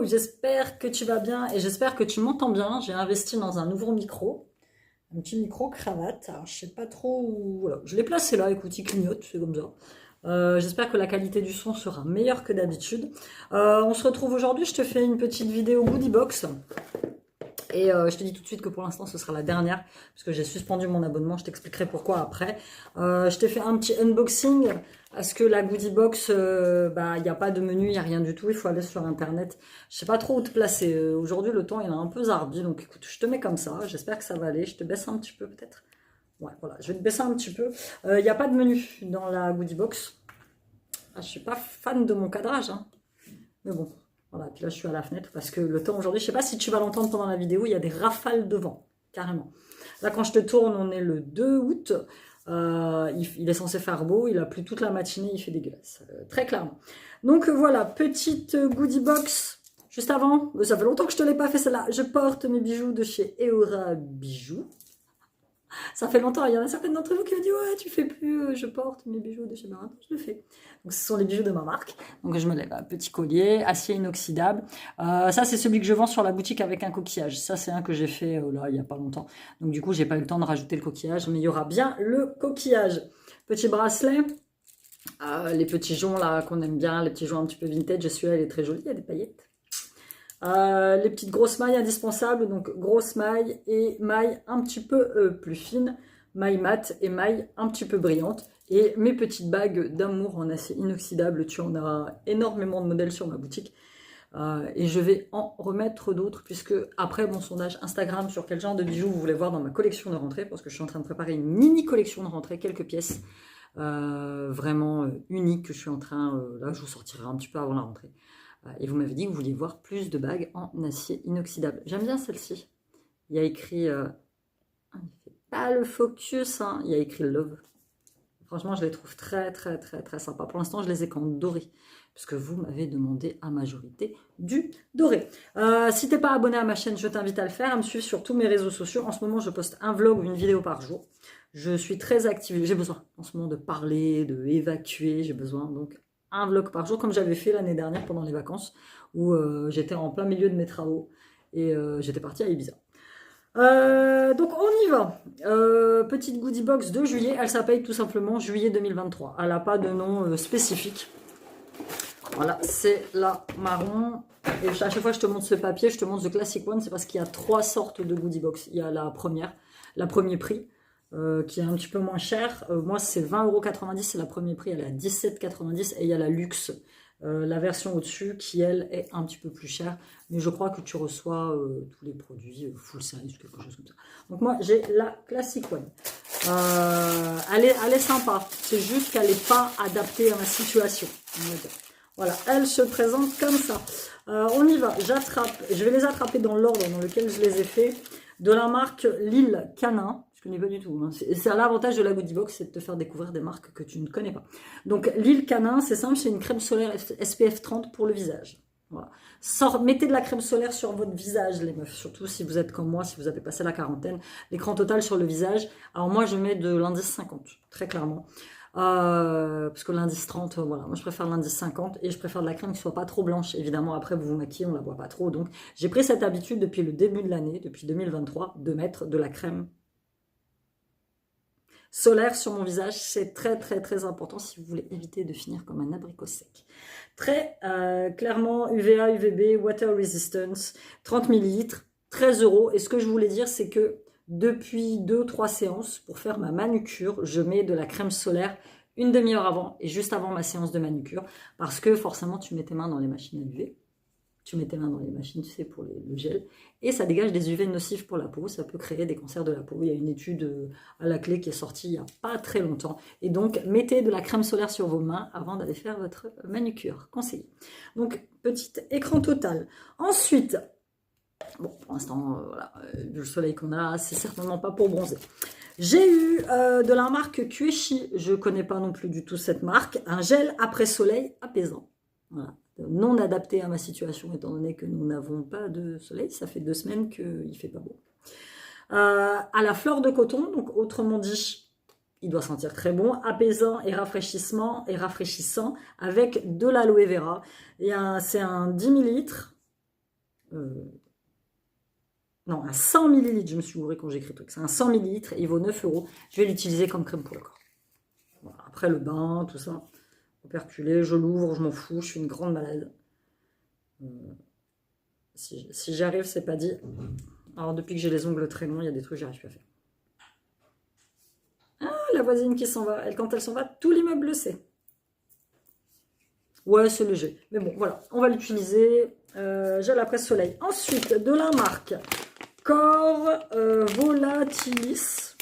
hello, j'espère que tu vas bien et j'espère que tu m'entends bien. J'ai investi dans un nouveau micro, un petit micro cravate. Alors, je sais pas trop où... Voilà. Je l'ai placé là, écoute, il clignote, c'est comme ça. J'espère que la qualité du son sera meilleure que d'habitude. On se retrouve aujourd'hui, je te fais une petite vidéo goodie box. Et je te dis tout de suite que pour l'instant ce sera la dernière parce que j'ai suspendu mon abonnement, je t'expliquerai pourquoi après. Je t'ai fait un petit unboxing parce que la goodie box, il n'y a pas de menu, il n'y a rien du tout, il faut aller sur internet. Je sais pas trop où te placer. Aujourd'hui le temps il est un peu zarbi, donc écoute, je te mets comme ça, j'espère que ça va aller. Je te baisse un petit peu peut-être. Ouais, voilà, je vais te baisser un petit peu. Il n'y a pas de menu dans la goodie box. Ah, je suis pas fan de mon cadrage, hein. Mais bon, voilà, puis là je suis à la fenêtre parce que le temps aujourd'hui, je sais pas si tu vas l'entendre pendant la vidéo, il y a des rafales de vent, carrément. Là quand je te tourne, on est le 2 août, il est censé faire beau, il a plu toute la matinée, il fait dégueulasse, très clairement. Donc voilà, petite goodie box, juste avant, ça fait longtemps que je te l'ai pas fait celle-là, je porte mes bijoux de chez Eora Bijoux. Ça fait longtemps, il y en a certaines d'entre vous qui me disent ouais tu fais plus, je porte mes bijoux de chez Marin, je le fais. Donc ce sont les bijoux de ma marque, donc je me lève, petit collier, acier inoxydable. Ça c'est celui que je vends sur la boutique avec un coquillage, ça c'est un que j'ai fait là il y a pas longtemps. Donc du coup j'ai pas eu le temps de rajouter le coquillage, mais il y aura bien le coquillage. Petit bracelet, les petits joncs là qu'on aime bien, les petits joncs un petit peu vintage, celui-là il est très joli, il y a des paillettes. Les petites grosses mailles indispensables, donc grosses mailles et mailles un petit peu plus fines, mailles mat et mailles un petit peu brillantes. Et mes petites bagues d'amour en acier inoxydable, tu en as énormément de modèles sur ma boutique. Et je vais en remettre d'autres, puisque après mon sondage Instagram sur quel genre de bijoux vous voulez voir dans ma collection de rentrée, parce que je suis en train de préparer une mini collection de rentrée, quelques pièces vraiment uniques que je suis en train, là je vous sortirai un petit peu avant la rentrée. Et vous m'avez dit que vous vouliez voir plus de bagues en acier inoxydable. J'aime bien celle-ci. Il y a écrit... il fait pas le focus, hein. Il y a écrit Love. Franchement, je les trouve très, très, très, très sympas. Pour l'instant, je les ai qu'en doré. Puisque vous m'avez demandé à majorité du doré. Si tu n'es pas abonné à ma chaîne, je t'invite à le faire. À me suivre sur tous mes réseaux sociaux. En ce moment, je poste un vlog ou une vidéo par jour. Je suis très active. J'ai besoin en ce moment de parler, de évacuer. J'ai besoin donc un vlog par jour, comme j'avais fait l'année dernière pendant les vacances, où j'étais en plein milieu de mes travaux et j'étais partie à Ibiza. Donc on y va. Petite goodie box de juillet, elle s'appelle tout simplement juillet 2023. Elle n'a pas de nom spécifique. Voilà, c'est la marron. Et à chaque fois que je te montre ce papier, je te montre The Classic One, c'est parce qu'il y a 3 sortes de goodie box. Il y a la première, la premier prix, qui est un petit peu moins cher. Moi, c'est 20,90 €, c'est la premier prix, elle est à 17,90 € et il y a la luxe, la version au-dessus, qui elle est un petit peu plus chère. Mais je crois que tu reçois tous les produits full size, quelque chose comme ça. Donc moi, j'ai la Classic One. Elle est sympa, c'est juste qu'elle n'est pas adaptée à ma situation, on va dire. Voilà, elle se présente comme ça. On y va, je vais les attraper dans l'ordre dans lequel je les ai fait. De la marque L'Île Canin, je ne connais pas du tout. Hein. C'est l'avantage de la Goodie Box, c'est de te faire découvrir des marques que tu ne connais pas. Donc L'Île Canin, c'est simple, c'est une crème solaire SPF 30 pour le visage. Voilà. Mettez de la crème solaire sur votre visage, les meufs, surtout si vous êtes comme moi, si vous avez passé la quarantaine. L'écran total sur le visage. Alors moi, je mets de l'indice 50, très clairement. Parce que l'indice 30, voilà, moi je préfère l'indice 50 et je préfère de la crème qui soit pas trop blanche. Évidemment, après vous vous maquillez, on la voit pas trop. Donc j'ai pris cette habitude depuis le début de l'année, depuis 2023, de mettre de la crème solaire sur mon visage. C'est très très très important si vous voulez éviter de finir comme un abricot sec. Très clairement UVA, UVB, Water Resistance, 30 ml, 13 €. Et ce que je voulais dire, c'est que depuis 2-3 séances, pour faire ma manucure, je mets de la crème solaire une demi-heure avant et juste avant ma séance de manucure, parce que forcément tu mets tes mains dans les machines à UV, tu mets tes mains dans les machines, tu sais, pour le gel, et ça dégage des UV nocifs pour la peau, ça peut créer des cancers de la peau. Il y a une étude à la clé qui est sortie il n'y a pas très longtemps, et donc mettez de la crème solaire sur vos mains avant d'aller faire votre manucure, conseillé. Donc petit écran total. Ensuite, bon, pour l'instant, voilà, le soleil qu'on a, c'est certainement pas pour bronzer. J'ai eu de la marque Quechi, je connais pas non plus du tout cette marque, un gel après soleil apaisant. Voilà, non adapté à ma situation, étant donné que nous n'avons pas de soleil, ça fait 2 semaines qu'il fait pas beau. À la fleur de coton, donc autrement dit, il doit sentir très bon, apaisant et rafraîchissant avec de l'aloe vera. C'est un 10 ml. Non, un 100 millilitres, je me suis gourée quand j'ai écrit le truc. C'est un 100 millilitres, il vaut 9 euros. Je vais l'utiliser comme crème pour le corps. Voilà. Après le bain, tout ça, operculé, je l'ouvre, je m'en fous, je suis une grande malade. Si j'y arrive, c'est pas dit. Alors depuis que j'ai les ongles très longs, il y a des trucs que j'arrive plus à faire. Ah, la voisine qui s'en va. Elle, quand elle s'en va, tout l'immeuble le sait. Ouais, c'est léger. Mais bon, voilà, on va l'utiliser. J'ai la presse soleil. Ensuite, de la marque Cor Volatilis.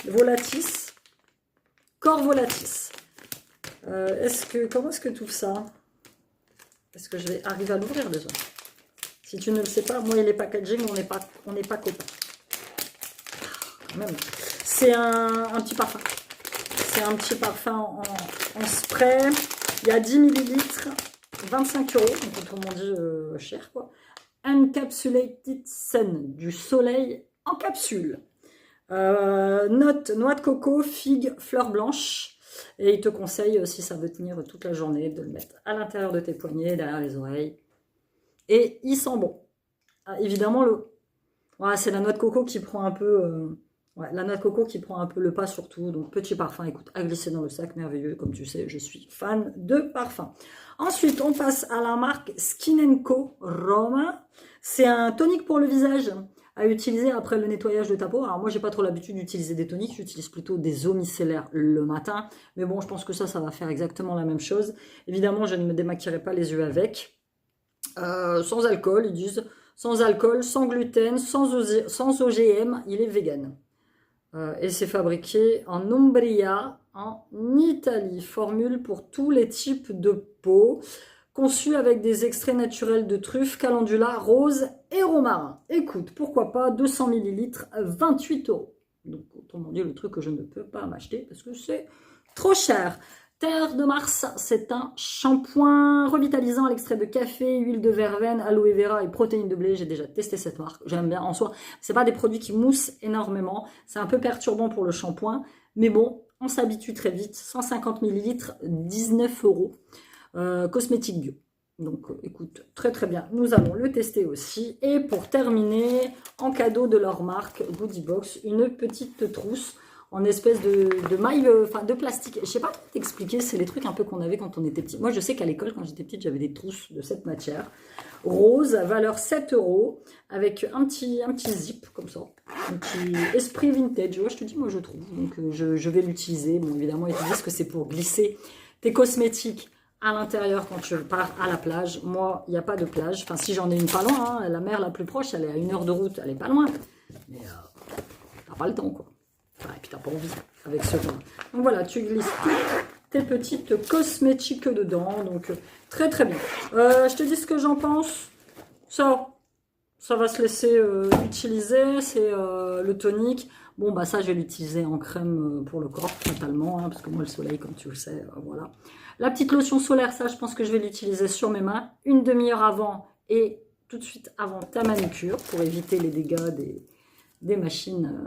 Cor Volatis. Comment est-ce que tu ouvres ça? Est-ce que je vais arriver à l'ouvrir déjà? Si tu ne le sais pas, moi et les packaging, on n'est pas copains. Quand même. C'est un petit parfum. C'est un petit parfum en spray. Il y a 10 millilitres, 25 euros, donc autrement dit cher quoi. Encapsulated Sun, du soleil en capsule. Note noix de coco, figue, fleur blanche. Et il te conseille, si ça veut tenir toute la journée, de le mettre à l'intérieur de tes poignets, derrière les oreilles. Et il sent bon. Ah, évidemment, voilà, c'est la noix de coco qui prend un peu... la noix de coco qui prend un peu le pas surtout. Donc, petit parfum, écoute, à glisser dans le sac, merveilleux. Comme tu sais, je suis fan de parfum. Ensuite, on passe à la marque Skin Co Roma. C'est un tonique pour le visage à utiliser après le nettoyage de ta peau. Alors, moi, j'ai pas trop l'habitude d'utiliser des toniques. J'utilise plutôt des eaux micellaires le matin. Mais bon, je pense que ça va faire exactement la même chose. Évidemment, je ne me démaquillerai pas les yeux avec. Sans alcool, ils disent. Sans alcool, sans gluten, sans OGM. Il est vegan. Et c'est fabriqué en Umbria, en Italie. Formule pour tous les types de peau. Conçu avec des extraits naturels de truffes, calendula, rose et romarin. Écoute, pourquoi pas, 200 ml, 28 euros. Donc, autrement dit, le truc que je ne peux pas m'acheter parce que c'est trop cher. Terre de Mars, c'est un shampoing revitalisant à l'extrait de café, huile de verveine, aloe vera et protéines de blé. J'ai déjà testé cette marque, j'aime bien. En soi, c'est pas des produits qui moussent énormément. C'est un peu perturbant pour le shampoing. Mais bon, on s'habitue très vite. 150 ml, 19 euros. Cosmétique bio. Donc écoute, très très bien. Nous allons le tester aussi. Et pour terminer, en cadeau de leur marque Goodie Box, une petite trousse en espèce de maille, enfin de plastique. Je sais pas comment t'expliquer, c'est les trucs un peu qu'on avait quand on était petit. Moi je sais qu'à l'école, quand j'étais petite, j'avais des trousses de cette matière. Rose, valeur 7 euros, avec un petit zip comme ça. Un petit esprit vintage. Ouais, je te dis, moi je trouve. Donc je vais l'utiliser. Bon, évidemment, ils te disent que c'est pour glisser tes cosmétiques à l'intérieur quand tu pars à la plage. Moi, il n'y a pas de plage. Enfin, si j'en ai une pas loin, hein, la mer la plus proche, elle est à 1 heure de route, elle est pas loin. Mais t'as pas le temps, quoi. Enfin, et puis t'as pas envie avec ce temps. Donc voilà, tu glisses tes petites cosmétiques dedans. Donc très très bien. Je te dis ce que j'en pense. Ça va se laisser utiliser. C'est le tonique. Bon, bah ça, je vais l'utiliser en crème pour le corps, totalement. Hein, parce que moi, le soleil, comme tu le sais, voilà. La petite lotion solaire, ça, je pense que je vais l'utiliser sur mes mains. Une demi-heure avant et tout de suite avant ta manucure pour éviter les dégâts des machines,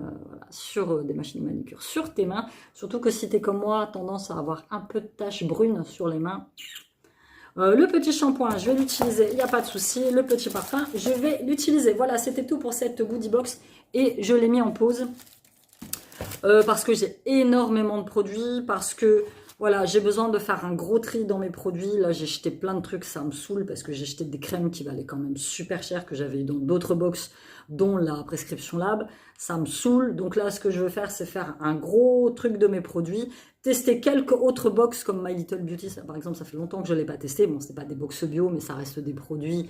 voilà, des machines de manucure sur tes mains. Surtout que si tu es comme moi, tendance à avoir un peu de taches brunes sur les mains. Le petit shampoing, je vais l'utiliser, il n'y a pas de souci. Le petit parfum, je vais l'utiliser. Voilà, c'était tout pour cette goodie box. Et je l'ai mis en pause parce que j'ai énormément de produits, parce que voilà, j'ai besoin de faire un gros tri dans mes produits. Là, j'ai jeté plein de trucs, ça me saoule parce que j'ai jeté des crèmes qui valaient quand même super cher, que j'avais eu dans d'autres box, dont la Prescription Lab. Ça me saoule. Donc là, ce que je veux faire, c'est faire un gros truc de mes produits. Tester quelques autres box comme My Little Beauty. Ça, par exemple, ça fait longtemps que je ne l'ai pas testé. Bon, c'est pas des box bio, mais ça reste des produits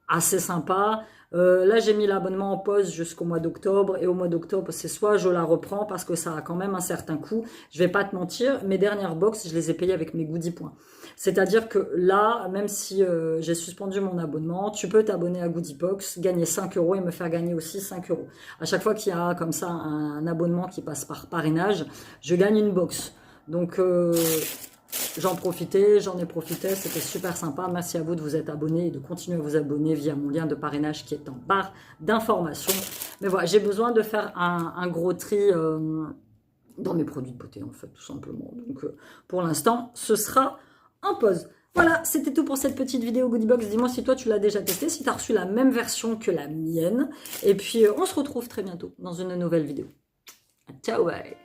assez sympas. Là, j'ai mis l'abonnement en pause jusqu'au mois d'octobre. Et au mois d'octobre, c'est soit je la reprends parce que ça a quand même un certain coût. Je vais pas te mentir, mes dernières box, je les ai payées avec mes goodie points. C'est-à-dire que là, même si j'ai suspendu mon abonnement, tu peux t'abonner à Goodie Box, gagner 5 euros et me faire gagner aussi 5 euros. À chaque fois qu'il y a comme ça un abonnement qui passe par parrainage, je gagne une box. Donc... j'en ai profité, c'était super sympa. Merci à vous de vous être abonnés et de continuer à vous abonner via mon lien de parrainage qui est en barre d'informations. Mais voilà, j'ai besoin de faire un gros tri dans mes produits de beauté, en fait, tout simplement. Donc, pour l'instant, ce sera en pause. Voilà, c'était tout pour cette petite vidéo Goodie Box. Dis-moi si toi tu l'as déjà testé, si tu as reçu la même version que la mienne. Et puis on se retrouve très bientôt dans une nouvelle vidéo. Ciao, bye.